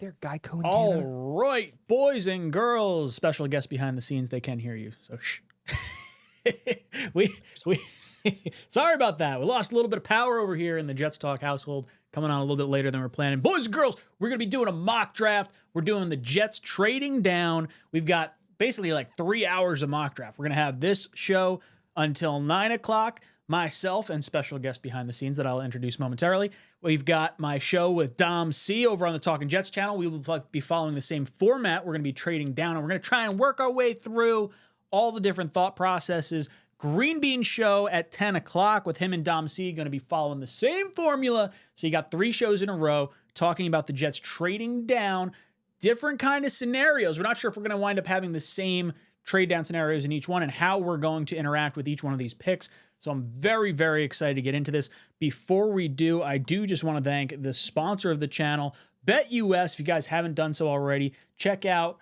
there, 𝐂𝐲𝐶 in All Canada. right, boys and girls, special guest behind the scenes. They can hear you, so shh. we sorry about that. We lost a little bit of power over here in the Jets Talk household, coming on a little bit later than we're planning. Boys and girls, we're going to be doing a mock draft. We're doing the Jets trading down. We've got basically like 3 hours of mock draft. We're going to have this show until 9 o'clock. Myself and special guest behind the scenes that I'll introduce momentarily. We've got my show with Dom C over on the Talking Jets channel. We will be following the same format. We're going to be trading down, and we're going to try and work our way through all the different thought processes. Green Bean show at 10 o'clock with him and Dom C going to be following the same formula. So you got 3 shows in a row talking about the Jets trading down, different kind of scenarios. We're not sure if we're going to wind up having the same trade down scenarios in each one and how we're going to interact with each one of these picks. So I'm very, very excited to get into this. Before we do, I do just want to thank the sponsor of the channel, BetUS. If you guys haven't done so already, check out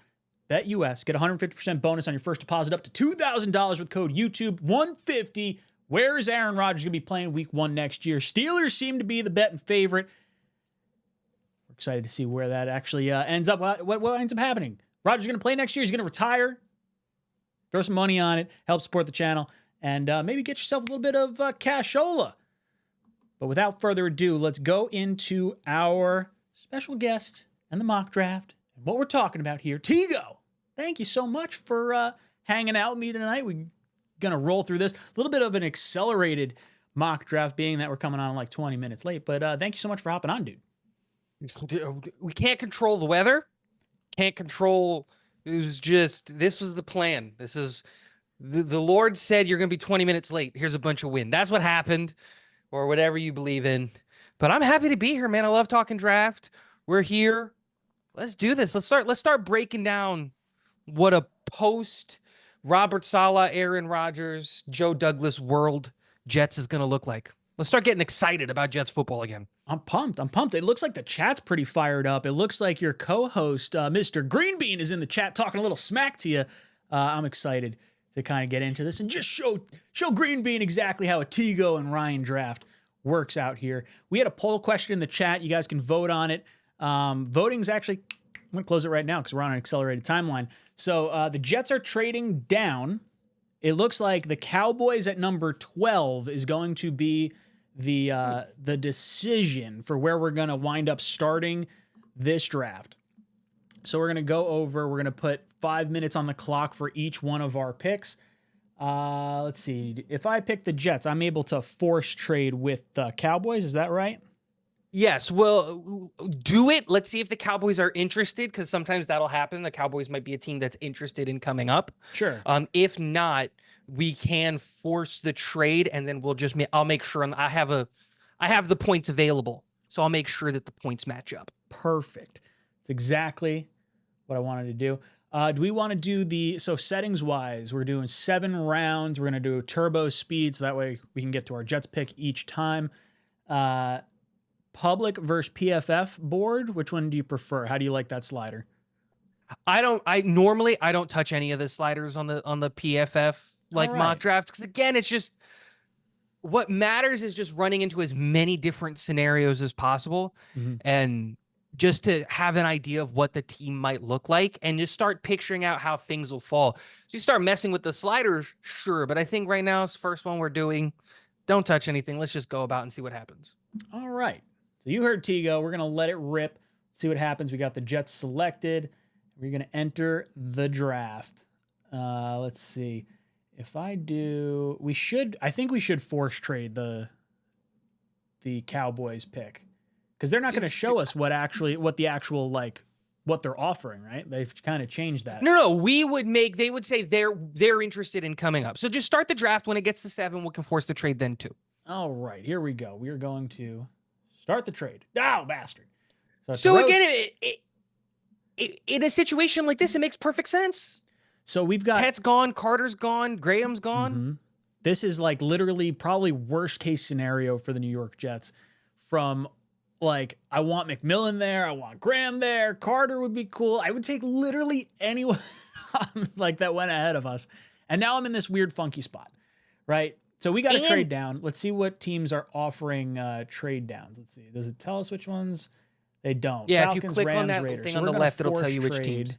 BetUS. Get 150% bonus on your first deposit up to $2,000 with code YouTube150. Where is Aaron Rodgers going to be playing week 1 next year? Steelers seem to be the betting favorite. We're excited to see where that actually ends up. What ends up happening? Rodgers is going to play next year. He's going to retire. Throw some money on it. Help support the channel. And maybe get yourself a little bit of cashola. But without further ado, let's go into our special guest and the mock draft. And what we're talking about here. Tigo, thank you so much for hanging out with me tonight. We're going to roll through this. A little bit of an accelerated mock draft, being that we're coming on like 20 minutes late. But thank you so much for hopping on, dude. We can't control the weather. Can't control... this was the plan. This is... The Lord said you're going to be 20 minutes late. Here's a bunch of wind. That's what happened, or whatever you believe in. But I'm happy to be here, man. I love talking draft. We're here. Let's do this. Let's start breaking down what a post Robert Saleh, Aaron Rodgers, Joe Douglas world Jets is going to look like. Let's start getting excited about Jets football again. I'm pumped. It looks like the chat's pretty fired up. It looks like your co-host, Mr. Green Bean, is in the chat talking a little smack to you. I'm excited to kind of get into this and just show Green Bean exactly how a Tigo and Ryan draft works out here. We had a poll question in the chat. You guys can vote on it. Voting's actually, I'm going to close it right now because we're on an accelerated timeline. So the Jets are trading down. It looks like the Cowboys at number 12 is going to be the decision for where we're going to wind up starting this draft. So we're going to put 5 minutes on the clock for each one of our picks. Let's see. If I pick the Jets, I'm able to force trade with the Cowboys. Is that right? Yes. Well, do it. Let's see if the Cowboys are interested, because sometimes that'll happen. The Cowboys might be a team that's interested in coming up. Sure. If not, we can force the trade, and then I'll make sure I have the points available. So I'll make sure that the points match up. Perfect. It's exactly what I wanted to do. Do we want to do so settings wise, we're doing 7 rounds. We're going to do turbo speed, so that way we can get to our Jets pick each time. Public versus PFF board. Which one do you prefer? How do you like that slider? Normally I don't touch any of the sliders on the PFF mock draft, because again, it's just what matters is just running into as many different scenarios as possible. Mm-hmm. And just to have an idea of what the team might look like and just start picturing out how things will fall. So you start messing with the sliders, sure. But I think right now it's the first one we're doing. Don't touch anything. Let's just go about and see what happens. All right. So you heard Tigo. We're going to let it rip. See what happens. We got the Jets selected. We're going to enter the draft. Let's see. If I do, I think we should force trade the Cowboys pick. Because they're not going to show us what they're offering, right? They've kind of changed that. No, they would say they're interested in coming up. So just start the draft. When it gets to 7, we can force the trade then too. All right, here we go. We are going to start the trade. Oh, bastard. So again, in a situation like this, it makes perfect sense. So we've got Tet's gone, Carter's gone, Graham's gone. Mm-hmm. This is like literally probably worst case scenario for the New York Jets. From like, I want McMillan there. I want Graham there. Carter would be cool. I would take literally anyone like that went ahead of us. And now I'm in this weird, funky spot, right? So we got to trade down. Let's see what teams are offering trade downs. Let's see. Does it tell us which ones? They don't. Yeah, Falcons, if you click Rams, on that Raiders. thing So on we're the gonna left, it'll tell force you which trade. teams.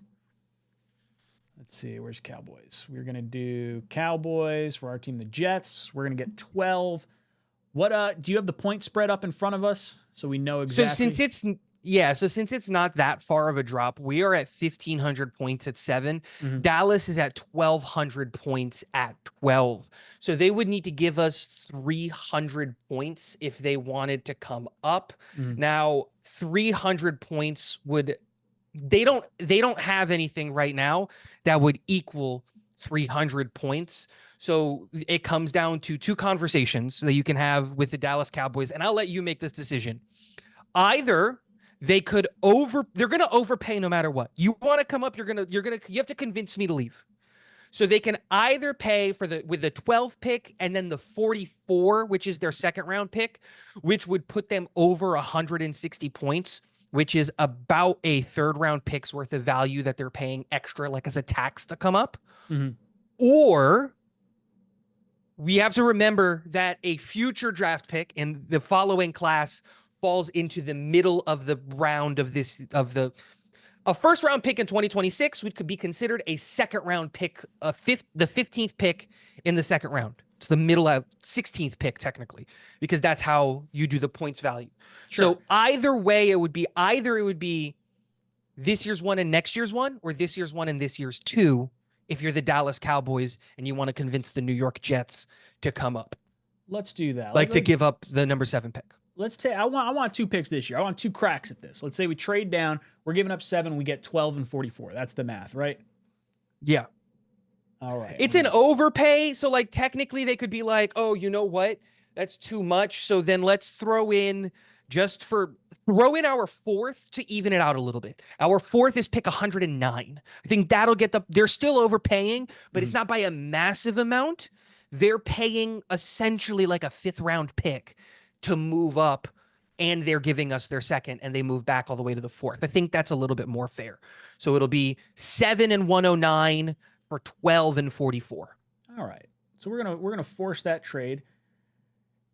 Let's see, where's Cowboys? We're gonna do Cowboys for our team, the Jets. We're gonna get 12. What do you have the point spread up in front of us so we know exactly? So since it's not that far of a drop, we are at 1,500 points at 7. Mhm. Dallas is at 1,200 points at 12. So they would need to give us 300 points if they wanted to come up. Mhm. Now, 300 points would they don't have anything right now that would equal 300 points. So it comes down to two conversations that you can have with the Dallas Cowboys, and I'll let you make this decision. Either they're going to overpay no matter what. You want to come up, you have to convince me to leave. So they can either pay with the 12 pick and then the 44, which is their second round pick, which would put them over 160 points, which is about a third round pick's worth of value that they're paying extra, like as a tax to come up. Mhm. Or we have to remember that a future draft pick in the following class falls into the middle of the round a first round pick in 2026 could be considered a second round pick, the 15th pick in the second round. It's the middle of 16th pick technically, because that's how you do the points value. Sure. So either way, it would be this year's one and next year's one, or this year's one and this year's two, if you're the Dallas Cowboys and you want to convince the New York Jets to come up. Let's do that. Like to give up the number 7 pick. Let's take. I want 2 picks this year. I want 2 cracks at this. Let's say we trade down. We're giving up 7. We get 12 and 44. That's the math, right? Yeah. All right. It's an overpay. So like technically they could be like, oh, you know what? That's too much. So then let's throw in our 4th to even it out a little bit. Our 4th is pick 109. I think that'll they're still overpaying, but it's not by a massive amount. They're paying essentially like a 5th round pick to move up, and they're giving us their 2nd, and they move back all the way to the 4th. I think that's a little bit more fair. So it'll be 7 and 109 for 12 and 44. All right. So we're gonna force that trade.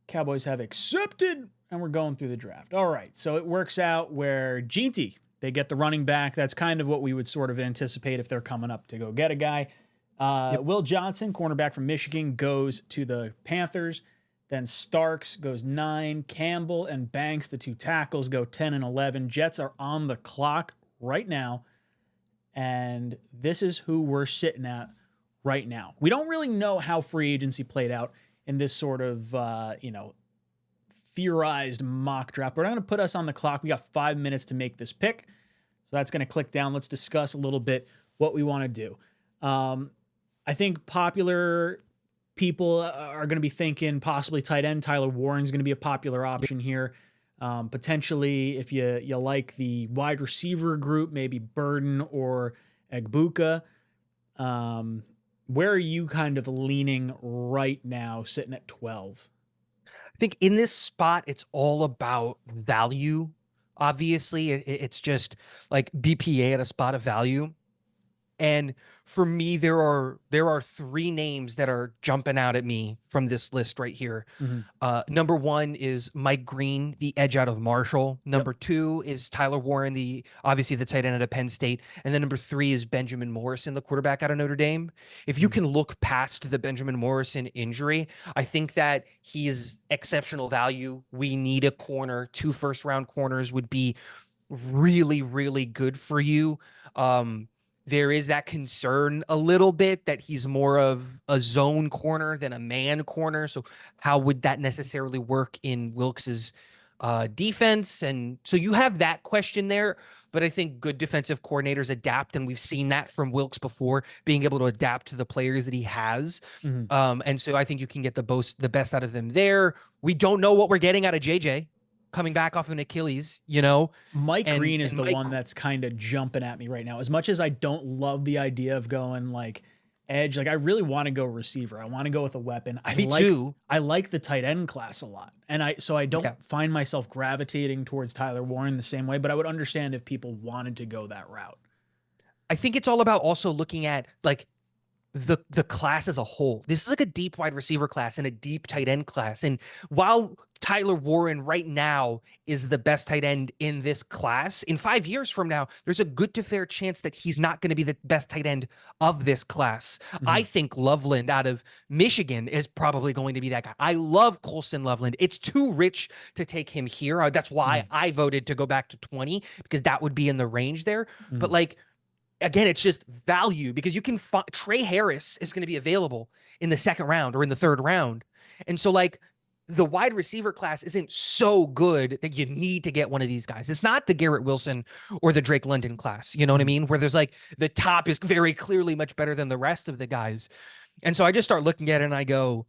Cowboys have accepted, and we're going through the draft. All right. So it works out where GT, they get the running back. That's kind of what we would sort of anticipate if they're coming up to go get a guy. Will Johnson, cornerback from Michigan, goes to the Panthers. Then Starks goes 9. Campbell and Banks, the 2 tackles, go 10 and 11. Jets are on the clock right now. And this is who we're sitting at right now. We don't really know how free agency played out in this sort of, theorized mock draft. We're not going to put us on the clock. We got 5 minutes to make this pick. So that's going to click down. Let's discuss a little bit what we want to do. I think popular people are going to be thinking possibly tight end Tyler Warren's going to be a popular option here. Potentially, if you like the wide receiver group, maybe Burden or Egbuka. Where are you kind of leaning right now, sitting at 12? I think in this spot, it's all about value. Obviously, it's just like BPA at a spot of value. And for me, there are 3 names that are jumping out at me from this list right here. Number 1 is Mike Green, the edge out of Marshall. Number 2 is Tyler Warren, obviously the tight end out of Penn State. And then number 3 is Benjamin Morrison, the quarterback out of Notre Dame. If you can look past the Benjamin Morrison injury, I think that he is exceptional value. We need a corner. 2 first-round corners would be really, really good for you. There is that concern a little bit that he's more of a zone corner than a man corner. So how would that necessarily work in Wilkes's defense? And so you have that question there, but I think good defensive coordinators adapt. And we've seen that from Wilkes before, being able to adapt to the players that he has. And so I think you can get the best out of them there. We don't know what we're getting out of JJ. Coming back off of an Achilles, Mike Green is the one that's kind of jumping at me right now. As much as I don't love the idea of going like edge, like I really want to go receiver. I want to go with a weapon. Me too. I like the tight end class a lot. And I don't find myself gravitating towards Tyler Warren the same way, but I would understand if people wanted to go that route. I think it's all about also looking at like the class as a whole. This is like a deep wide receiver class and a deep tight end class. And while Tyler Warren right now is the best tight end in this class, in 5 years from now, there's a good to fair chance that he's not going to be the best tight end of this class. I think Loveland out of Michigan is probably going to be that guy. I love Colson Loveland. It's too rich to take him here. That's why I voted to go back to 20, because that would be in the range there. But like, again, it's just value, because you can find Trey Harris is going to be available in the second round or in the third round. And so like the wide receiver class isn't so good that you need to get one of these guys. It's not the Garrett Wilson or the Drake London class. You know what I mean? Where there's like the top is very clearly much better than the rest of the guys. And so I just start looking at it and I go,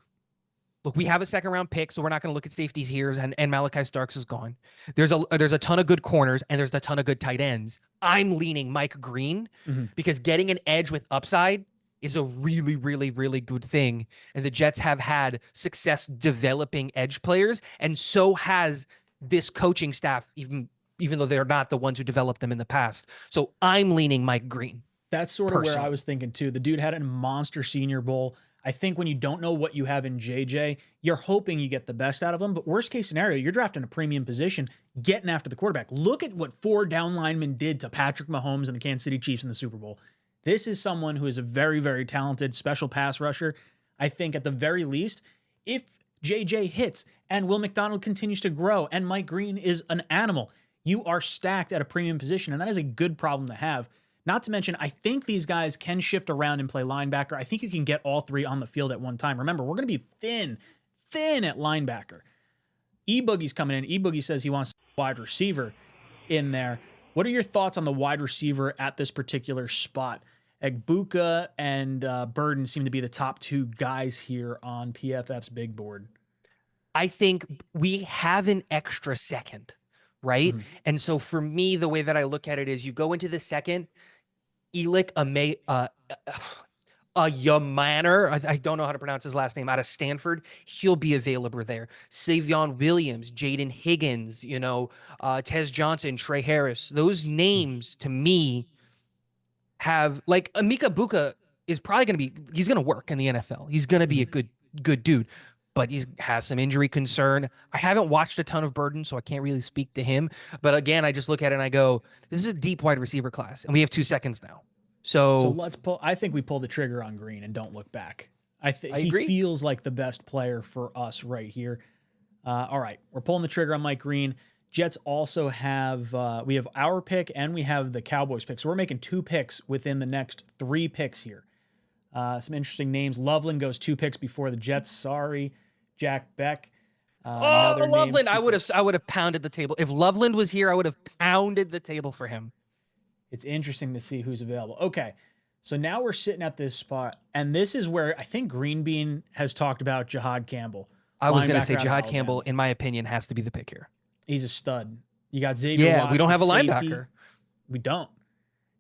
look, we have a second round pick, so we're not going to look at safeties here, and Malachi Starks is gone. There's a ton of good corners, and there's a ton of good tight ends. I'm leaning Mike Green because getting an edge with upside is a really, really, really good thing. And the Jets have had success developing edge players, and so has this coaching staff, even though they're not the ones who developed them in the past. So I'm leaning Mike Green. That's sort of where I was thinking too. The dude had a monster Senior Bowl. I think when you don't know what you have in JJ, you're hoping you get the best out of him. But worst case scenario, you're drafting a premium position, getting after the quarterback. Look at what 4 down linemen did to Patrick Mahomes and the Kansas City Chiefs in the Super Bowl. This is someone who is a very, very talented special pass rusher. I think at the very least, if JJ hits and Will McDonald continues to grow and Mike Green is an animal, you are stacked at a premium position. And that is a good problem to have. Not to mention, I think these guys can shift around and play linebacker. I think you can get all 3 on the field at one time. Remember, we're going to be thin at linebacker. E-Boogie's coming in. E-Boogie says he wants a wide receiver in there. What are your thoughts on the wide receiver at this particular spot? Egbuka and Burden seem to be the top 2 guys here on PFF's big board. I think we have an extra second, right? And so for me, the way that I look at it is you go into the second, 𝐒𝐿𝐼 Yamaner, I don't know how to pronounce his last name, out of Stanford, he'll be available there. Savion Williams, Jaden Higgins, Tez Johnson, Trey Harris. Those names to me have, like, Emeka Egbuka is probably going to be, he's going to work in the NFL. He's going to be a good dude, but he has some injury concern. I haven't watched a ton of Burden, so I can't really speak to him. But again, I just look at it and I go, this is a deep wide receiver class, and we have 2 seconds now. So let's pull. I think we pull the trigger on Green and don't look back. I agree. He feels like the best player for us right here. All right, we're pulling the trigger on Mike Green. Jets also have we have our pick and we have the Cowboys pick. So we're making 2 picks within the next 3 picks here. Some interesting names. Loveland goes 2 picks before the Jets. Sorry, Jack Beck. Loveland! I would have pounded the table if Loveland was here. I would have pounded the table for him. It's interesting to see who's available. Okay, so now we're sitting at this spot, and this is where I think Greenbean has talked about Jahad Campbell. I was going to say Jahad Campbell, in my opinion, has to be the pick here. He's a stud. You got Xavier. Yeah, we don't have a linebacker. We don't.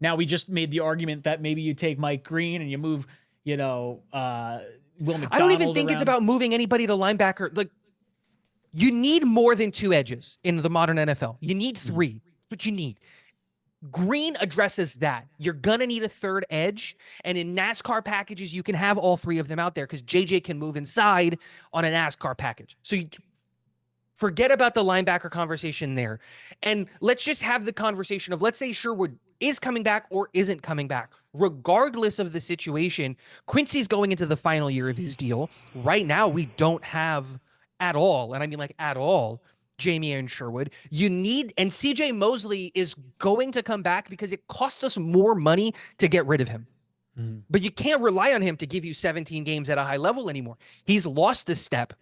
Now we just made the argument that maybe you take Mike Green and you move, Will McDonald. I don't even think it's about moving anybody to linebacker. Like, you need more than 2 edges in the modern NFL. You need 3. That's what you need. Green addresses that. You're going to need a 3rd edge. And in NASCAR packages, you can have all 3 of them out there because JJ can move inside on a NASCAR package. So you forget about the linebacker conversation there. And let's just have the conversation of, let's say Sherwood is coming back or isn't coming back. Regardless of the situation, Quincy's going into the final year of his deal. Right now, we don't have at all, and I mean like at all, Jamie and Sherwood. You need, and CJ Mosley is going to come back because it costs us more money to get rid of him. But you can't rely on him to give you 17 games at a high level anymore. He's lost a step.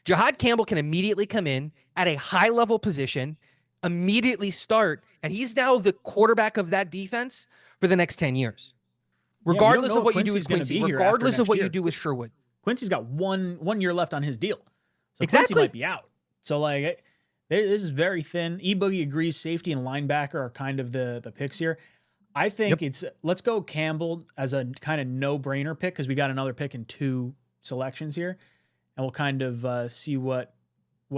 Jahad Campbell can immediately come in at a high level position, immediately start, and he's now the quarterback of that defense for the next 10 years. Regardless of what you do with Quincy, regardless of what you do with Sherwood. Quincy's got one year left on his deal. So exactly. Quincy might be out. So like, this is very thin. E-Boogie agrees safety and linebacker are kind of the picks here. I think let's go Campbell as a kind of no-brainer pick because we got another pick in 2 selections here. And we'll kind of see what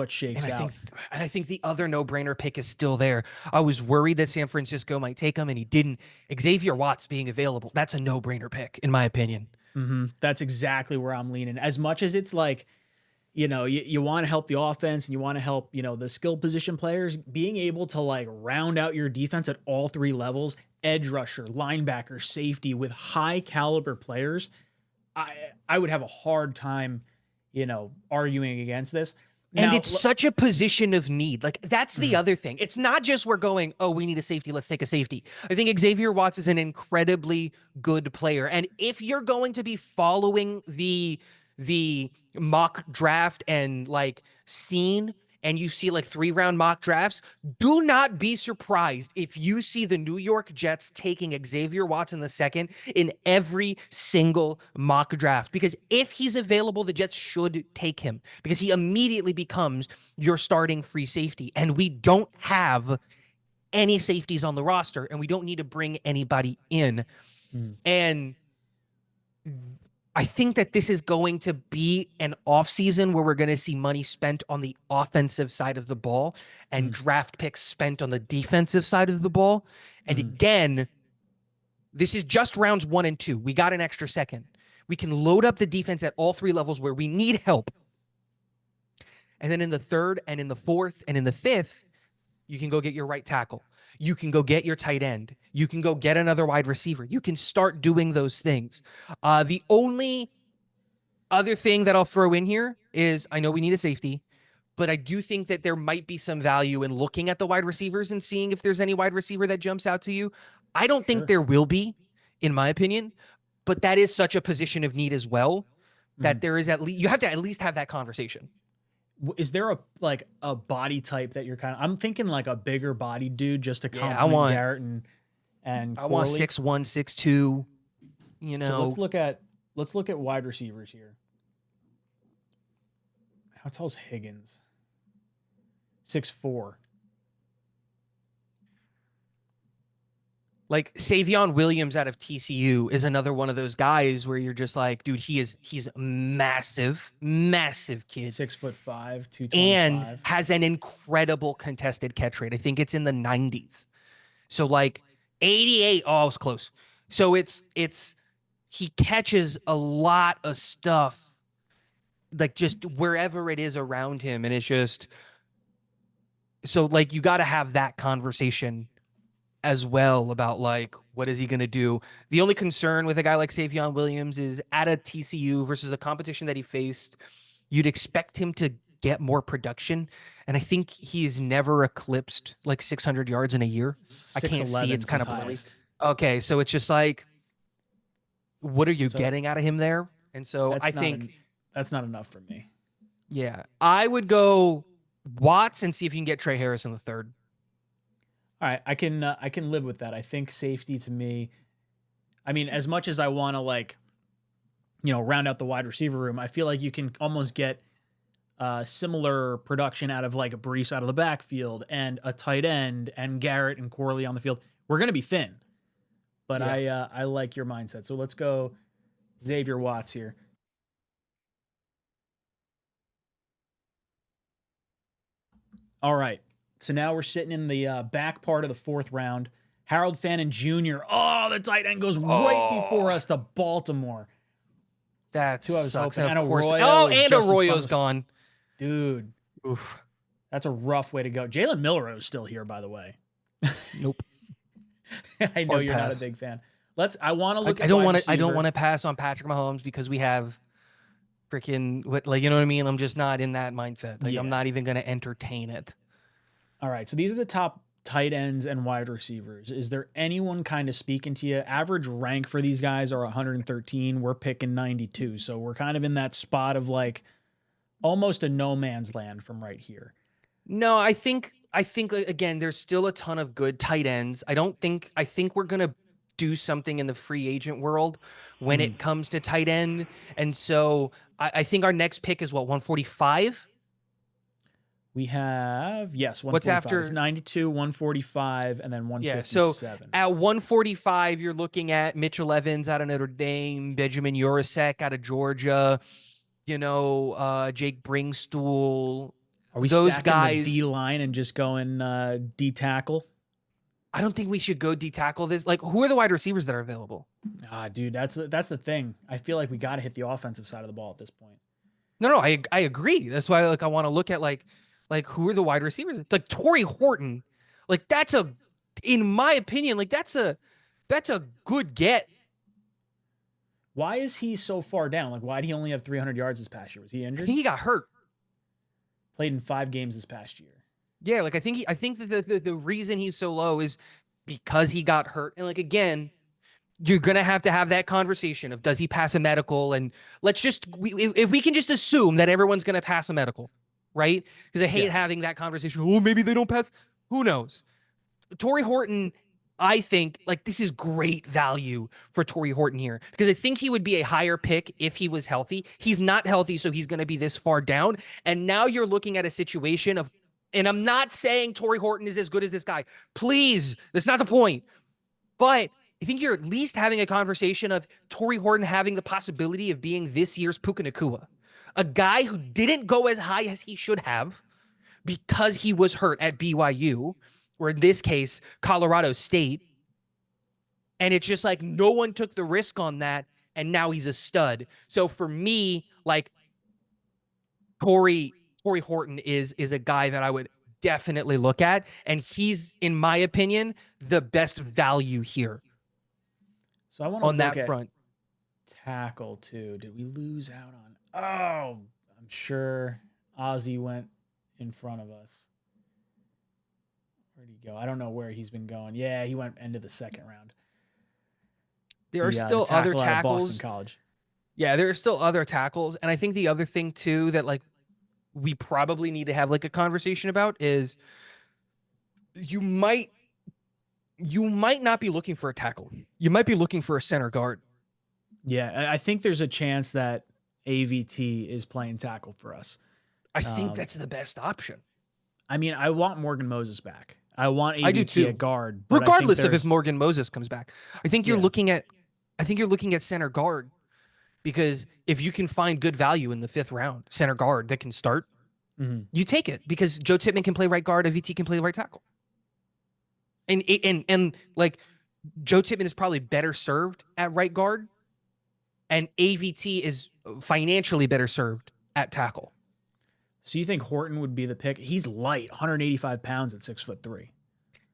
shakes out. And I think the other no-brainer pick is still there. I was worried that San Francisco might take him, and he didn't. Xavier Watts being available, that's a no-brainer pick, in my opinion. That's exactly where I'm leaning. As much as it's like, you want to help the offense and you want to help, the skill position players, being able to like round out your defense at all three levels, edge rusher, linebacker, safety with high caliber players, I would have a hard time, arguing against this. And Now, it's such a position of need. Like, that's the other thing. It's not just we're going, oh, we need a safety, let's take a safety. I think Xavier Watts is an incredibly good player. And if you're going to be following the mock draft and like scene, and you see like 3-round mock drafts, do not be surprised if you see the New York Jets taking Xavier Watts in the second in every single mock draft. Because if he's available, the Jets should take him because he immediately becomes your starting free safety. And we don't have any safeties on the roster, and we don't need to bring anybody in. And I think that this is going to be an offseason where we're going to see money spent on the offensive side of the ball and draft picks spent on the defensive side of the ball. And again, this is just rounds 1 and 2. We got an extra second. We can load up the defense at all three levels where we need help. And then in the third and in the fourth and in the fifth, you can go get your right tackle. You can go get your tight end. You can go get another wide receiver. You can start doing those things. The only other thing that I'll throw in here is I know we need a safety, but I do think that there might be some value in looking at the wide receivers and seeing if there's any wide receiver that jumps out to you. I don't think there will be, in my opinion, but that is such a position of need as well that there is at least, you have to at least have that conversation. Is there a body type that you're I'm thinking like a bigger body dude just to complement Garrett and I want 6'1", 6'2", So let's look at wide receivers here. How tall's Higgins? 6'4". Like Savion Williams out of TCU is another one of those guys where you're just like, dude, he's massive kid. 6'5", 225. And has an incredible contested catch rate. I think it's in the 90s. So like 88. Oh, it was close. So he catches a lot of stuff, like just wherever it is around him. And it's just, so like, you got to have that conversation as well about like, what is he going to do? The only concern with a guy like Savion Williams is at a TCU versus the competition that he faced, you'd expect him to get more production. And I think he's never eclipsed like 600 yards in a year. I can't see. It's kind of blurry. Okay. So it's just like, what are you getting out of him there? And so I think that's not enough for me. Yeah. I would go Watts and see if you can get Trey Harris in the third. All right, I can live with that. I think safety to me, I mean, as much as I want to like, round out the wide receiver room, I feel like you can almost get similar production out of like a Breece out of the backfield and a tight end and Garrett and Corley on the field. We're going to be thin, but I like your mindset. So let's go Xavier Watts here. All right. So now we're sitting in the back part of the fourth round. Harold Fannin Jr. Oh, the tight end goes right before us to Baltimore. That's who I was hoping. And Arroyo's gone. Dude. Oof. That's a rough way to go. Jalen Milroe's still here, by the way. Nope. I know you're not a big fan. I want to look at I don't want to pass on Patrick Mahomes because we have freaking you know what I mean? I'm just not in that mindset. Like I'm not even going to entertain it. All right, so these are the top tight ends and wide receivers. Is there anyone kind of speaking to you? Average rank for these guys are 113. We're picking 92. So we're kind of in that spot of like almost a no man's land from right here. No, I think again, there's still a ton of good tight ends. I think we're going to do something in the free agent world when it comes to tight end. And so I think our next pick is 145? We have, 145. What's after? It's 92, 145, and then 157. Yeah, so at 145, you're looking at Mitchell Evans out of Notre Dame, Benjamin Urasek out of Georgia, Jake Bringstool. Are we those guys D line and just going D tackle? I don't think we should go D-tackle this. Like, who are the wide receivers that are available? Ah, dude, that's the thing. I feel like we got to hit the offensive side of the ball at this point. No, I agree. That's why like I want to look at like who are the wide receivers? It's like Torrey Horton. Like that's a in my opinion, like that's a good get. Why is he so far down? Like, why did he only have 300 yards this past year? Was he I injured? think he got hurt. Played in 5 games this past year. Yeah, like I think that the reason he's so low is because he got hurt. And like again, you're gonna have to have that conversation of does he pass a medical? And let's just if we can just assume that everyone's gonna pass a medical, right? Because I hate having that conversation. Oh, maybe they don't pass. Who knows? Torrey Horton, I think like this is great value for Torrey Horton here because I think he would be a higher pick if he was healthy. He's not healthy, so he's going to be this far down. And now you're looking at a situation of, and I'm not saying Torrey Horton is as good as this guy. Please, that's not the point. But I think you're at least having a conversation of Torrey Horton having the possibility of being this year's Puka Nacua, a guy who didn't go as high as he should have because he was hurt at BYU. Or in this case, Colorado State. And it's just like no one took the risk on that, and now he's a stud. So for me, like Torrey Horton is a guy that I would definitely look at, and he's, in my opinion, the best value here. So I want to on that front. Tackle too. Did we lose out on? Oh, I'm sure Ozzie went in front of us. Where'd he go? I don't know where he's been going. Yeah, he went into the 2nd round. There are still other tackles. Boston College. Yeah, there are still other tackles. And I think the other thing too that like we probably need to have like a conversation about is you might not be looking for a tackle. You might be looking for a center guard. Yeah, I think there's a chance that AVT is playing tackle for us. I think that's the best option. I mean, I want Morgan Moses back. I want I do AVT too. at guard. Regardless of if Morgan Moses comes back. I think you're looking at center guard because if you can find good value in the 5th round, center guard that can start, you take it because Joe Tippmann can play right guard, AVT can play right tackle. And like Joe Tippmann is probably better served at right guard, and AVT is financially better served at tackle. So you think Horton would be the pick? He's light, 185 pounds at 6'3".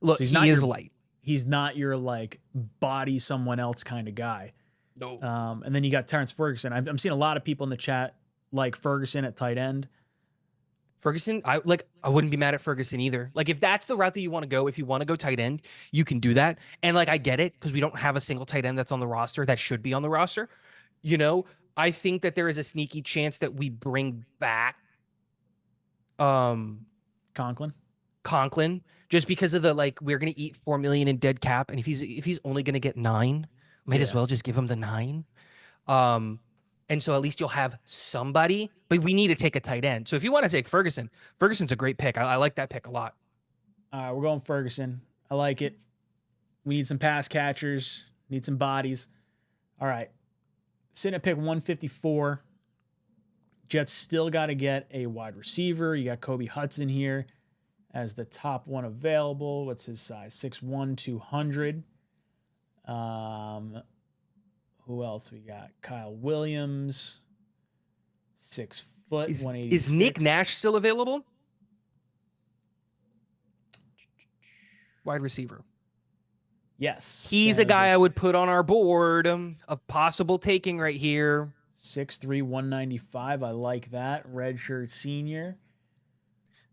Look, so he is light. He's not your like body someone else kind of guy. No. And then you got Terrence Ferguson. I'm seeing a lot of people in the chat like Ferguson at tight end. Ferguson, I wouldn't be mad at Ferguson either. Like if that's the route that you want to go, if you want to go tight end, you can do that. And like I get it because we don't have a single tight end that's on the roster that should be on the roster. You know, I think that there is a sneaky chance that we bring back Conklin, just because of the like we're gonna eat $4 million in dead cap, and if he's only gonna get 9, might as well just give him the 9. And so at least you'll have somebody, but we need to take a tight end. So if you want to take Ferguson's a great pick. I like that pick a lot. We're going Ferguson. I like it. We need some pass catchers, need some bodies. All right, sitting at pick 154. Jets still got to get a wide receiver. You got Kobe Hudson here as the top one available. What's his size? 6'1", 200. Who else we got? Kyle Williams, 6 foot, 186. Is Nick Nash still available? Wide receiver. Yes. He's a guy I would put on our board of possible taking right here. 6'3", 195. I like that. Redshirt senior.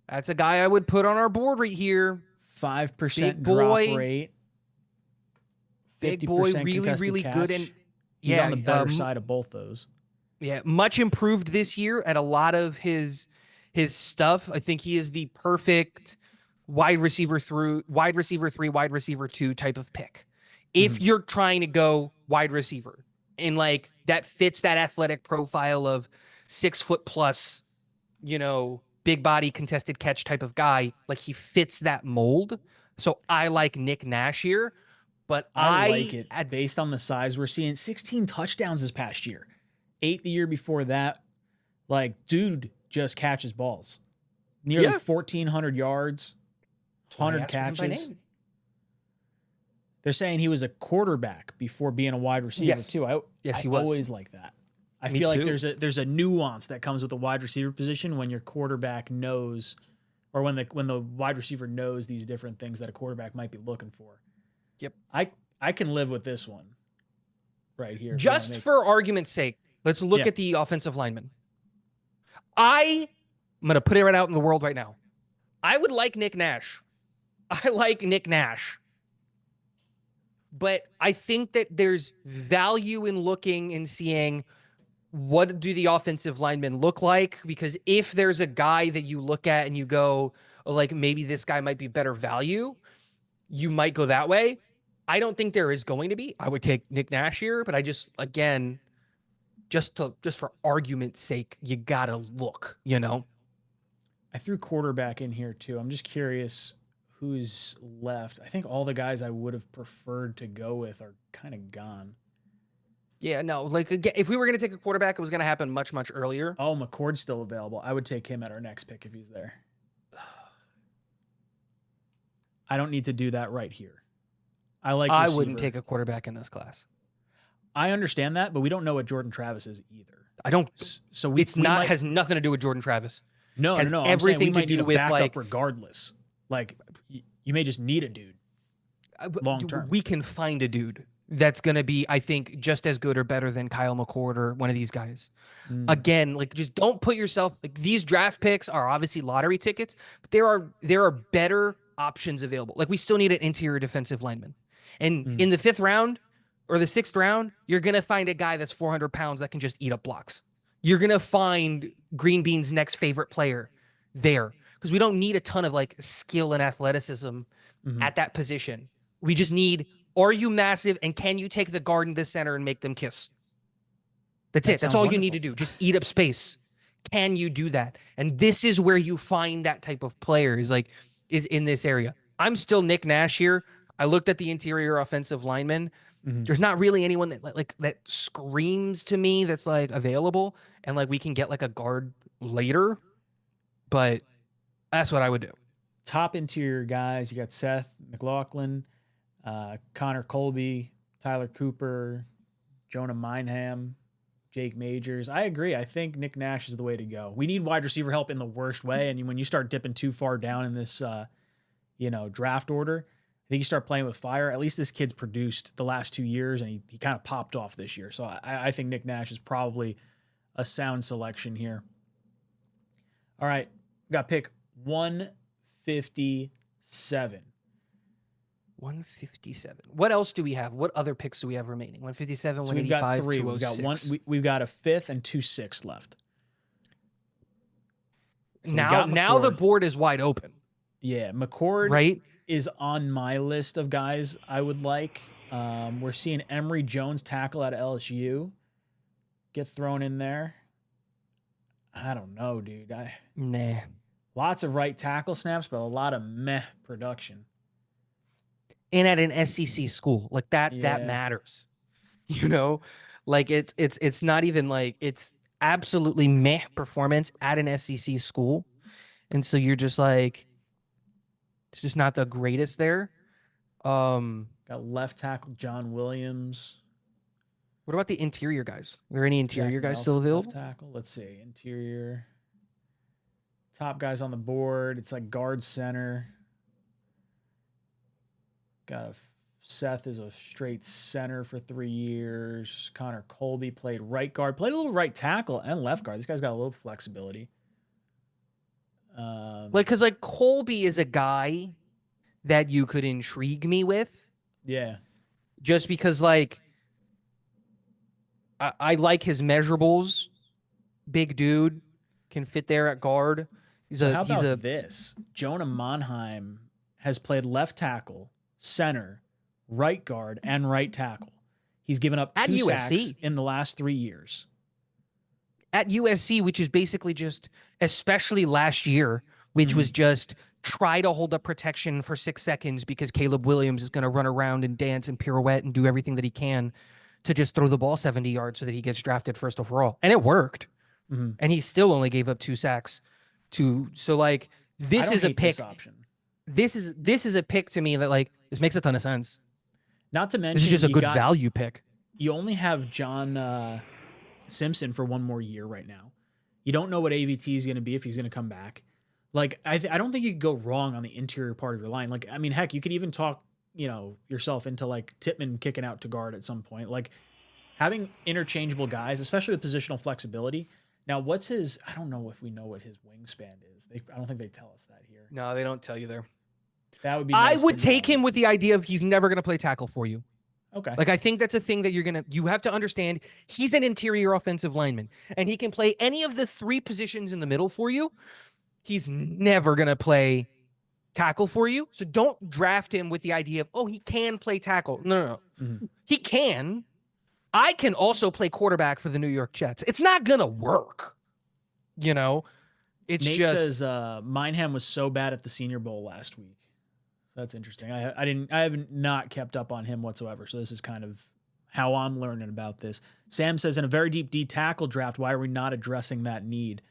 That's a guy I would put on our board right here. 5% drop rate. Big boy, really catch. good. And he's on the better side of both those. Yeah, much improved this year at a lot of his stuff. I think he is the perfect wide receiver 3, wide receiver 2 type of pick. If you're trying to go wide receiver and like that fits that athletic profile of 6 foot plus, you know, big body contested catch type of guy, like he fits that mold. So I like Nick Nash here, but I like it based on the size we're seeing. 16 touchdowns this past year, 8 the year before that. Like, dude just catches balls. Nearly 1,400 yards, 100 catches. They're saying he was a quarterback before being a wide receiver Yes. too. I Yes, he was. always like that. I Me feel like too. there's a nuance that comes with the wide receiver position when your quarterback knows, or when the wide receiver knows these different things that a quarterback might be looking for. Yep. I can live with this one right here. Just for argument's sake, let's look at the offensive lineman. I'm going to put it right out in the world right now. I would like Nick Nash. I like Nick Nash. But I think that there's value in looking and seeing what do the offensive linemen look like? Because if there's a guy that you look at and you go, like, maybe this guy might be better value, you might go that way. I don't think there is going to be. I would take Nick Nash here, but I just, again, just for argument's sake, you gotta look, you know? I threw quarterback in here too. I'm just curious who's left. I think all the guys I would have preferred to go with are kind of gone. Yeah, no, like, again, if we were going to take a quarterback, it was going to happen much, much earlier. Oh, McCord's still available. I would take him at our next pick if he's there. I don't need to do that right here. I wouldn't take a quarterback in this class. I understand that, but we don't know what Jordan Travis is either. I don't. So has nothing to do with Jordan Travis. No. Everything to do with backup regardless. Like, you may just need a dude long term. We can find a dude that's going to be, I think, just as good or better than Kyle McCord or one of these guys. Again, like, just don't put yourself, like, these draft picks are obviously lottery tickets, but there are better options available. Like, we still need an interior defensive lineman. And in the 5th round or the 6th round, you're going to find a guy that's 400 pounds that can just eat up blocks. You're going to find Green Bean's next favorite player there, because we don't need a ton of, like, skill and athleticism at that position. We just need, are you massive and can you take the guard in the center and make them kiss? That's it. That's all you need to do. Just eat up space. Can you do that? And this is where you find that type of player is in this area. I'm still Nick Nash here. I looked at the interior offensive linemen. There's not really anyone that screams to me that's, like, available, and, like, we can get, like, a guard later, but that's what I would do. Top interior guys, you got Seth McLaughlin, Connor Colby, Tyler Cooper, Jonah Mineham, Jake Majors. I agree. I think Nick Nash is the way to go. We need wide receiver help in the worst way, and when you start dipping too far down in this draft order, I think you start playing with fire. At least this kid's produced the last 2 years, and he kind of popped off this year. So I think Nick Nash is probably a sound selection here. All right, we got pick 157. 157. What else do we have? What other picks do we have remaining? 157, So we've got 185, three. We've got 206. We've got a 5th and 2 6th left. So now the board is wide open. Yeah, McCord, right, is on my list of guys I would like. We're seeing Emory Jones, tackle out of LSU, get thrown in there. I don't know, dude. Nah. Lots of right tackle snaps, but a lot of meh production. And at an SEC school, like that matters. You know, like it's not even like, it's absolutely meh performance at an SEC school. And so you're just like, it's just not the greatest there. Got left tackle John Williams. What about the interior guys? Are there any interior guys still available? Left tackle. Let's see. Interior. Top guys on the board. It's like guard center. Got Seth is a straight center for 3 years. Connor Colby played right guard. Played a little right tackle and left guard. This guy's got a little flexibility. Because Colby is a guy that you could intrigue me with. Yeah. Just because, like, I like his measurables. Big dude, can fit there at guard. How about this? Jonah Monheim has played left tackle, center, right guard, and right tackle. He's given up 2 sacks in the last 3 years. At USC, which is basically just, especially last year, which was just try to hold up protection for 6 seconds because Caleb Williams is going to run around and dance and pirouette and do everything that he can to just throw the ball 70 yards so that he gets drafted first overall. And it worked. And he still only gave up 2 sacks. So, like, this is a pick. This option. This is a pick to me that, like, this makes a ton of sense. Not to mention, This is just a good value pick. You only have John Simpson for one more year right now. You don't know what AVT is going to be if he's going to come back. Like, I don't think you could go wrong on the interior part of your line. Like, I mean, heck, you could even talk, yourself into like Tippmann kicking out to guard at some point. Like, having interchangeable guys, especially with positional flexibility. Now, I don't know if we know what his wingspan is. I don't think they tell us that here. No, they don't tell you there. That would be I nice would to take know. him with the idea of he's never going to play tackle for you. Okay. Like, I think that's a thing that you have to understand. He's an interior offensive lineman, and he can play any of the 3 positions in the middle for you. He's never going to play tackle for you. So don't draft him with the idea of, oh, he can play tackle. No. Mm-hmm. He can. I can also play quarterback for the New York Jets. It's not going to work. It's Nate just says Mineham was so bad at the Senior Bowl last week. That's interesting. I have not kept up on him whatsoever. So this is kind of how I'm learning about this. Sam says, in a very deep D tackle draft, why are we not addressing that need?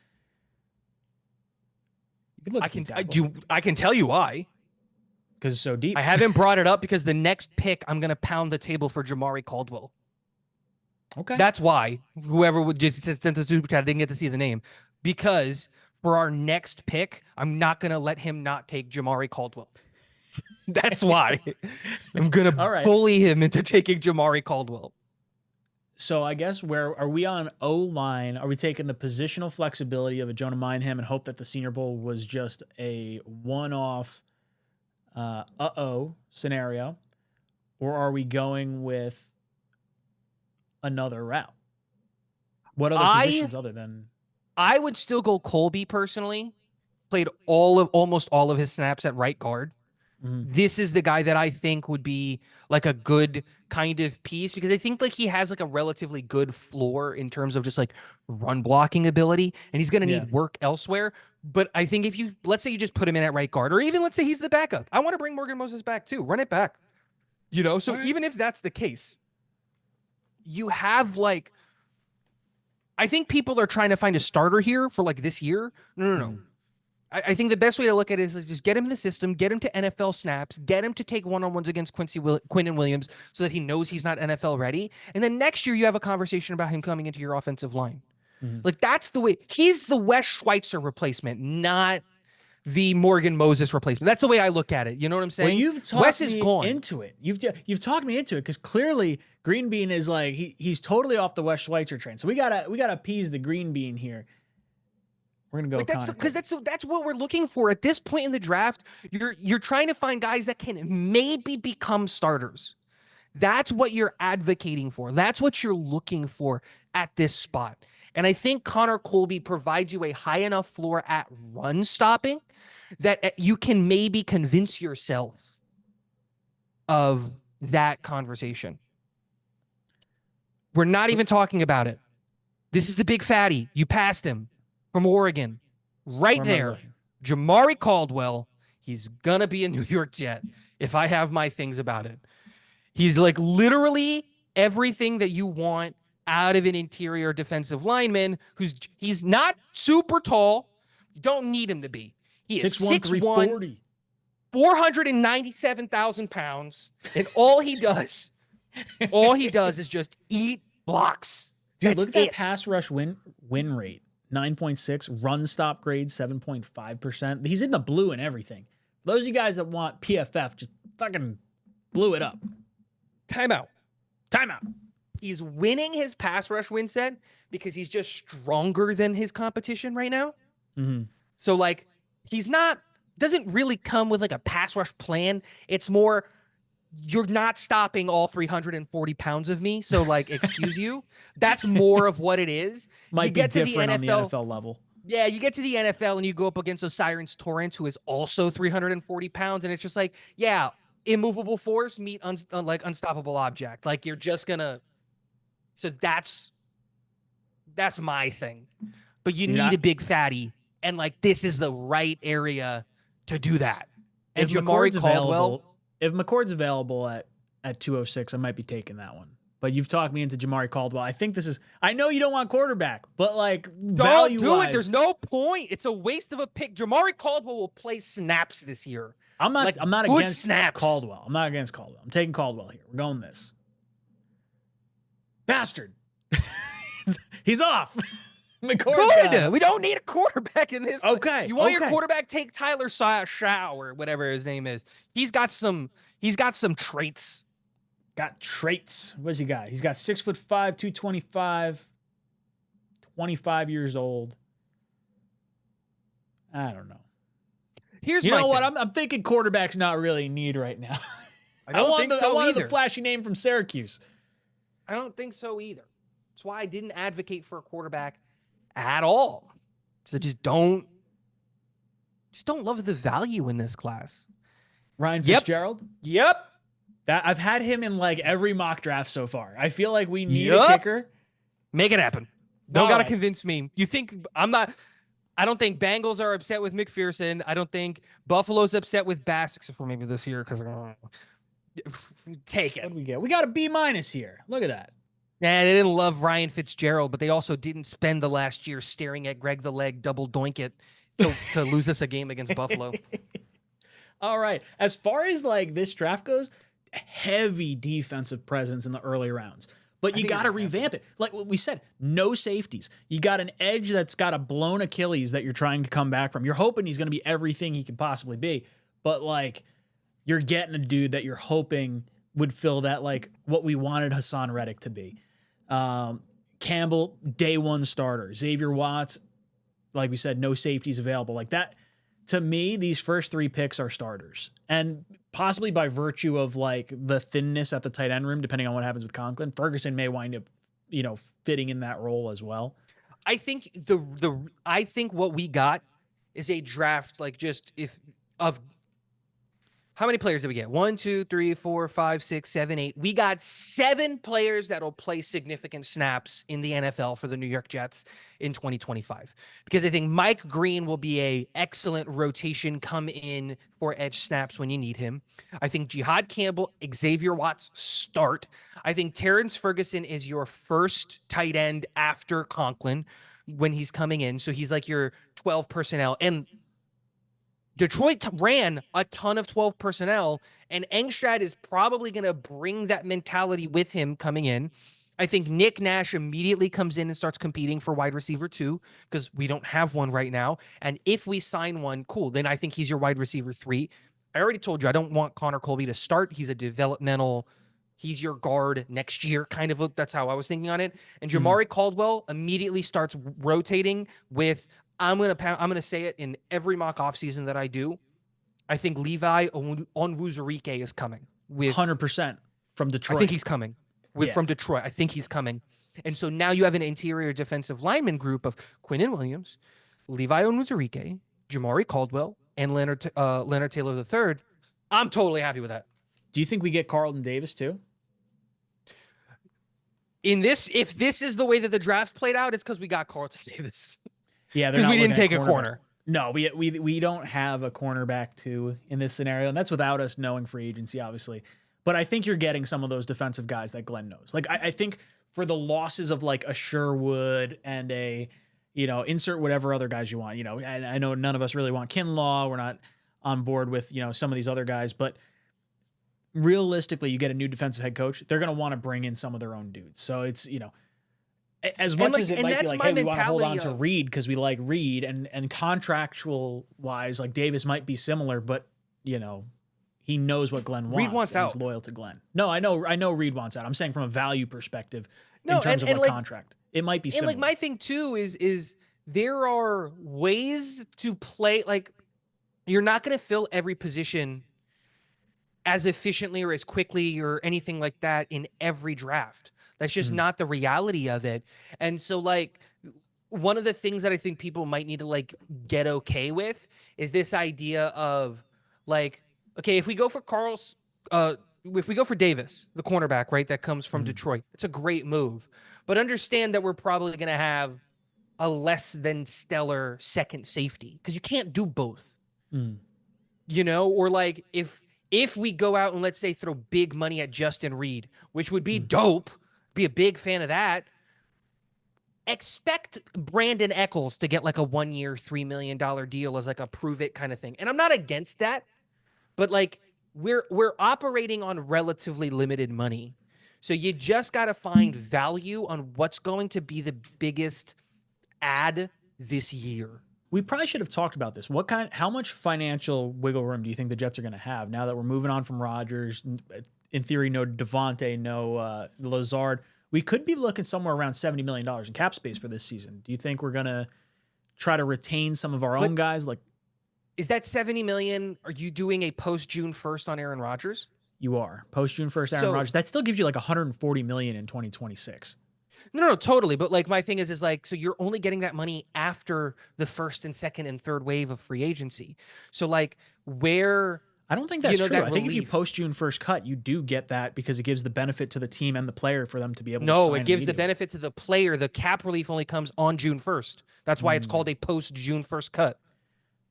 You could look I can tell you why. Because it's so deep. I haven't brought it up because the next pick, I'm going to pound the table for Jamari Caldwell. Okay. That's why whoever would just send the super chat, I didn't get to see the name, because for our next pick, I'm not going to let him not take Jamari Caldwell. That's why I'm going to bully him into taking Jamari Caldwell. So I guess where are we on O-line? Are we taking the positional flexibility of a Jonah Mineham and hope that the Senior Bowl was just a one-off scenario? Or are we going with another route? What other positions other than... I would still go Colby personally. Played almost all of his snaps at right guard. Mm-hmm. This is the guy that I think would be like a good kind of piece, because I think like he has like a relatively good floor in terms of just like run blocking ability, and he's going to need work elsewhere. But I think if let's say you just put him in at right guard, or even let's say he's the backup. I want to bring Morgan Moses back too. Run it back. So even if that's the case, you have like, I think people are trying to find a starter here for like this year. No. I think the best way to look at it is just get him in the system, get him to NFL snaps, get him to take one-on-ones against Quinnen Williams so that he knows he's not NFL ready. And then next year you have a conversation about him coming into your offensive line. Mm-hmm. Like, that's the way. He's the Wes Schweitzer replacement, not the Morgan Moses replacement. That's the way I look at it. You know what I'm saying? Well, you've talked Wes is gone. into it. You've talked me into it, because clearly Green Bean is like he's totally off the Wes Schweitzer train. So we gotta appease the Green Bean here. We're gonna go. Because that's what we're looking for at this point in the draft. You're trying to find guys that can maybe become starters. That's what you're advocating for. That's what you're looking for at this spot. And I think Connor Colby provides you a high enough floor at run stopping that you can maybe convince yourself of that conversation. We're not even talking about it. This is the big fatty. You passed him. From Oregon, right there, Jamari Caldwell. He's gonna be a New York Jet if I have my things about it. He's like literally everything that you want out of an interior defensive lineman. He's not super tall. You don't need him to be. He is 6'1", 340, 497,000 pounds, and all he does is just eat blocks. Dude, look at that pass rush win rate. 9.6, run stop grade 7.5%. He's in the blue and everything. Those of you guys that want PFF, just fucking blew it up. Timeout. He's winning his pass rush win set because he's just stronger than his competition right now. Mm-hmm. So like, doesn't really come with like a pass rush plan. It's more, you're not stopping all 340 pounds of me. So like, excuse you. That's more of what it is. Might be different on the NFL level. Yeah, you get to the NFL and you go up against Osiris Torrance, who is also 340 pounds. And it's just like, yeah, immovable force meet like unstoppable object. Like, you're just gonna. So that's my thing. But you need a big fatty. And like, this is the right area to do that. And Jamari Caldwell. If McCord's available at 206, I might be taking that one. But you've talked me into Jamari Caldwell. I think I know you don't want quarterback, but like, don't do it. There's no point. It's a waste of a pick. Jamari Caldwell will play snaps this year. I'm not. Like, I'm not good against snaps. Caldwell. I'm not against Caldwell. I'm taking Caldwell here. We're going this. Bastard. He's off. McCord's got Good. it. We don't need a quarterback in this. Okay. You want your okay. quarterback? Take Tyler Shaw or whatever his name is. He's got some traits. Got traits. What's he got? He's got 6'5", 225, 25 years old. I don't know. Here's You my know what? thing. I'm thinking quarterback's not really in need right now. I wanted either. the flashy name from Syracuse. I don't think so either. That's why I didn't advocate for a quarterback at all. Because I just don't love the value in this class. Ryan Yep. Fitzgerald? Yep. That I've had him in like every mock draft so far. I feel like we need a Yup. kicker. Make it happen. Don't All gotta right. convince me. You think I don't think Bengals are upset with McPherson. I don't think Buffalo's upset with Bass, except for maybe this year, because take What it. do we get? We got a B- here. Look at that. Nah, they didn't love Ryan Fitzgerald, but they also didn't spend the last year staring at Greg the Leg double doink it to lose us a game against Buffalo. All right. As far as like this draft goes, heavy defensive presence in the early rounds. But you got to revamp it. Like what we said, no safeties. You got an edge that's got a blown Achilles that you're trying to come back from. You're hoping he's going to be everything he can possibly be. But like you're getting a dude that you're hoping would fill that, like what we wanted Hassan Reddick to be. Campbell, day one starter. Xavier Watts, like we said, no safeties available. Like that, to me, these first three picks are starters. And possibly by virtue of like the thinness at the tight end room, depending on what happens with Conklin, Ferguson may wind up, fitting in that role as well. I think I think what we got is a draft like just of how many players did we get? 1, 2, 3, 4, 5, 6, 7, 8. We got 7 players that'll play significant snaps in the NFL for the New York Jets in 2025. Because I think Mike Green will be a excellent rotation come in for edge snaps when you need him. I think Jihad Campbell, Xavier Watts start. I think Terrence Ferguson is your first tight end after Conklin when he's coming in. So he's like your 12 personnel. And Detroit ran a ton of 12 personnel, and Engstrad is probably going to bring that mentality with him coming in. I think Nick Nash immediately comes in and starts competing for wide receiver 2 because we don't have one right now. And if we sign one, cool, then I think he's your wide receiver 3. I already told you I don't want Connor Colby to start. He's a developmental, he's your guard next year, kind of. That's how I was thinking on it. And Jamari Caldwell immediately starts rotating with, I'm gonna say it in every mock offseason that I do. I think Levi Onwuzurike is coming with 100% from Detroit. I think he's coming from Detroit. I think he's coming. And so now you have an interior defensive lineman group of Quinnen Williams, Levi Onwuzurike, Jamari Caldwell, and Leonard Taylor III. I'm totally happy with that. Do you think we get Carlton Davis too? If this is the way that the draft played out, it's because we got Carlton Davis. Yeah, because we didn't take a corner. No, we don't have a cornerback too in this scenario, and that's without us knowing free agency, obviously. But I think you're getting some of those defensive guys that Glenn knows. Like I think for the losses of like a Sherwood and a, insert whatever other guys you want. And I know none of us really want Kinlaw. We're not on board with some of these other guys, but realistically, you get a new defensive head coach. They're going to want to bring in some of their own dudes. So it's as much as it might be like, hey, we want to hold on to Reed because we like Reed, and contractual wise, like Davis might be similar, but he knows what Glenn wants. Reed wants out. He's loyal to Glenn. No, I know Reed wants out. I'm saying from a value perspective in terms of contract. It might be similar. And like my thing too is there are ways to play. Like you're not going to fill every position as efficiently or as quickly or anything like that in every draft. That's just not the reality of it. And so like one of the things that I think people might need to like get okay with is this idea of like, okay, if we go for if we go for Davis, the cornerback, right, that comes from Detroit, it's a great move. But understand that we're probably going to have a less than stellar second safety because you can't do both. Or like if we go out and let's say throw big money at Justin Reed, which would be dope, be a big fan of that. Expect Brandon Eccles to get like a 1-year, $3 million deal as like a prove it kind of thing. And I'm not against that, but like we're operating on relatively limited money. So you just got to find value on what's going to be the biggest add this year. We probably should have talked about this. How much financial wiggle room do you think the Jets are going to have now that we're moving on from Rodgers? In theory, no Devontae, no Lazard. We could be looking somewhere around $70 million in cap space for this season. Do you think we're going to try to retain some of our own guys? Like, is that $70 million? Are you doing a post June 1st on Aaron Rodgers? You are post June 1st, Aaron Rodgers. That still gives you like $140 million in 2026. No, totally. But like my thing is like, so you're only getting that money after the first and second and third wave of free agency. So like where I don't think that's true. that I think if you post June 1st cut, you do get that because it gives the benefit to the team and the player for them to be able to sign. No, it gives the benefit to the player. The cap relief only comes on June 1st. That's why it's called a post June 1st cut.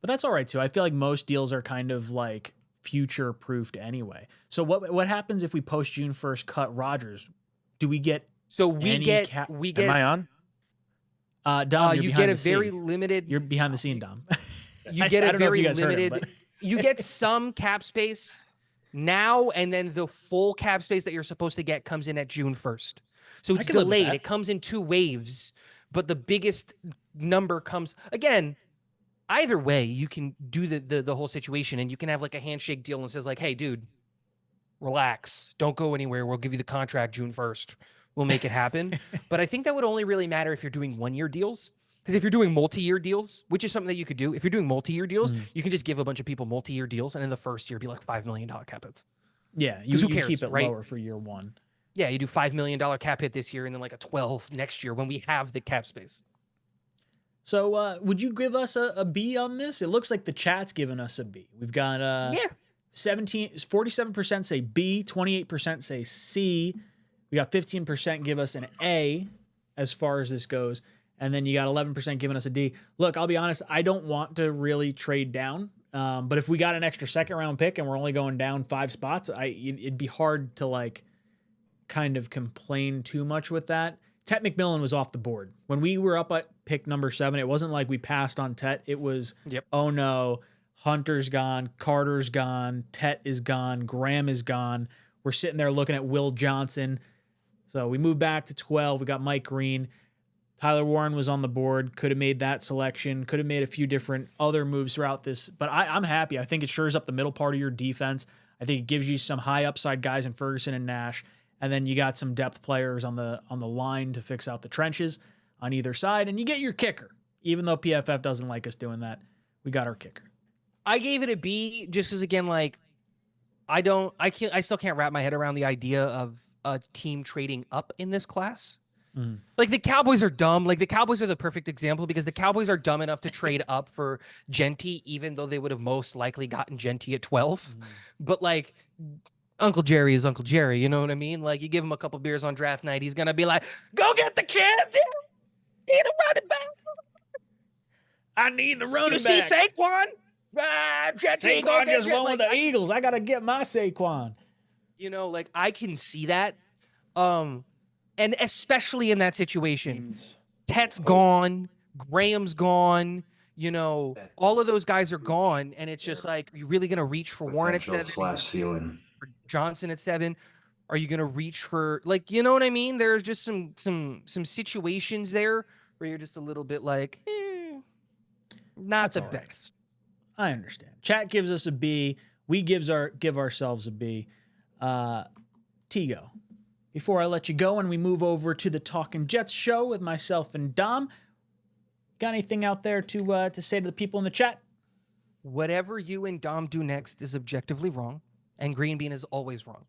But that's all right too. I feel like most deals are kind of like future proofed anyway. So what happens if we post June 1st cut Rodgers? Do we get Am I on? Dom, you get a very limited. You're behind the scene, Dom. You get a very limited. You get some cap space now, and then the full cap space that you're supposed to get comes in at June 1st. So it's delayed. It comes in 2 waves, but the biggest number comes again. Either way, you can do the whole situation, and you can have like a handshake deal and says like, "Hey, dude, relax, don't go anywhere. We'll give you the contract June 1st. We'll make it happen." But I think that would only really matter if you're doing 1-year deals. Because if you're doing multi-year deals, which is something that you could do, if you're doing multi-year deals, you can just give a bunch of people multi-year deals, and in the first year be like $5 million cap hits. Yeah, you cares, keep it right? lower for year 1. Yeah, you do $5 million cap hit this year, and then like a 12 next year when we have the cap space. So would you give us a B on this? It looks like the chat's giving us a B. We've got 47% say B, 28% say C. We got 15% give us an A as far as this goes. And then you got 11% giving us a D. Look, I'll be honest, I don't want to really trade down. But if we got an extra second round pick and we're only going down 5 spots, it'd be hard to like kind of complain too much with that. Tet McMillan was off the board. When we were up at pick number 7, it wasn't like we passed on Tet. It was, oh no, Hunter's gone, Carter's gone, Tet is gone, Graham is gone. We're sitting there looking at Will Johnson. So we moved back to 12. We got Mike Green. Tyler Warren was on the board. Could have made that selection. Could have made a few different other moves throughout this. But I'm happy. I think it shores up the middle part of your defense. I think it gives you some high upside guys in Ferguson and Nash. And then you got some depth players on the line to fix out the trenches on either side. And you get your kicker. Even though PFF doesn't like us doing that, we got our kicker. I gave it a B just because, again, like, I still can't wrap my head around the idea of a team trading up in this class. Like, the Cowboys are dumb. Like, the Cowboys are the perfect example because the Cowboys are dumb enough to trade up for Genty, even though they would have most likely gotten Genty at 12. But, like, Uncle Jerry is Uncle Jerry, you know what I mean? Like, you give him a couple beers on draft night, he's going to be like, go get the kid. Need a running back. I need the running you back. See Saquon? Saquon just won with the Eagles. I got to get my Saquon. You know, like, I can see that. And especially in that situation, Tet's gone, Graham's gone, you know, all of those guys are gone. And it's just like, are you really going to reach for Warren at 7? Ceiling. For Johnson at 7? Are you going to reach for, like, you know what I mean? There's just some situations there where you're just a little bit like, not the best. I understand. Chat gives us a B. We give ourselves a B. Tigo, before I let you go and we move over to the Talking Jets show with myself and Dom, got anything out there to say to the people in the chat? Whatever you and Dom do next is objectively wrong, and Green Bean is always wrong.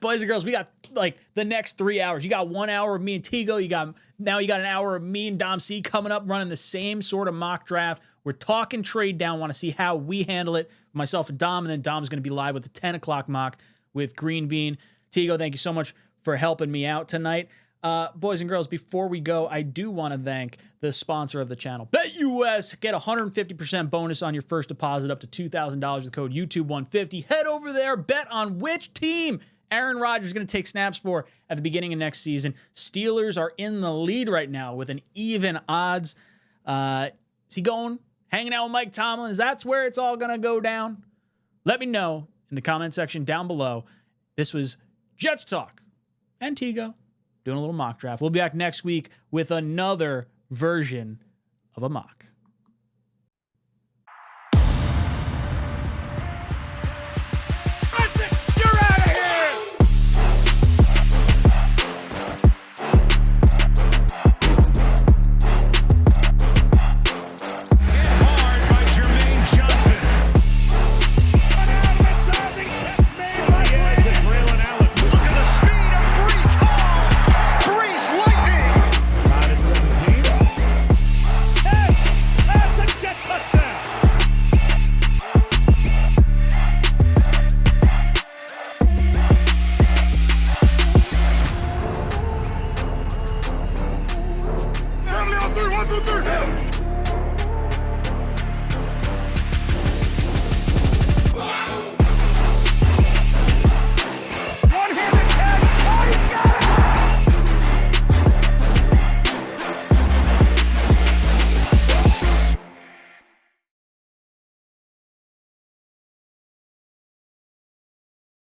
Boys and girls, we got like the next 3 hours. You got 1 hour of me and Tigo. You got an hour of me and Dom C coming up, running the same sort of mock draft. We're talking trade down. Want to see how we handle it. Myself and Dom, and then Dom's going to be live with the 10 o'clock mock with Green Bean. Tigo, thank you so much for helping me out tonight. Boys and girls, before we go, I do want to thank the sponsor of the channel, BetUS. Get 150% bonus on your first deposit up to $2,000 with code YouTube150. Head over there, bet on which team Aaron Rodgers is going to take snaps for at the beginning of next season. Steelers are in the lead right now with an even odds. Is he going, hanging out with Mike Tomlin? Is that where it's all going to go down? Let me know in the comment section down below. This was Jets Talk and Tigo doing a little mock draft. We'll be back next week with another version of a mock.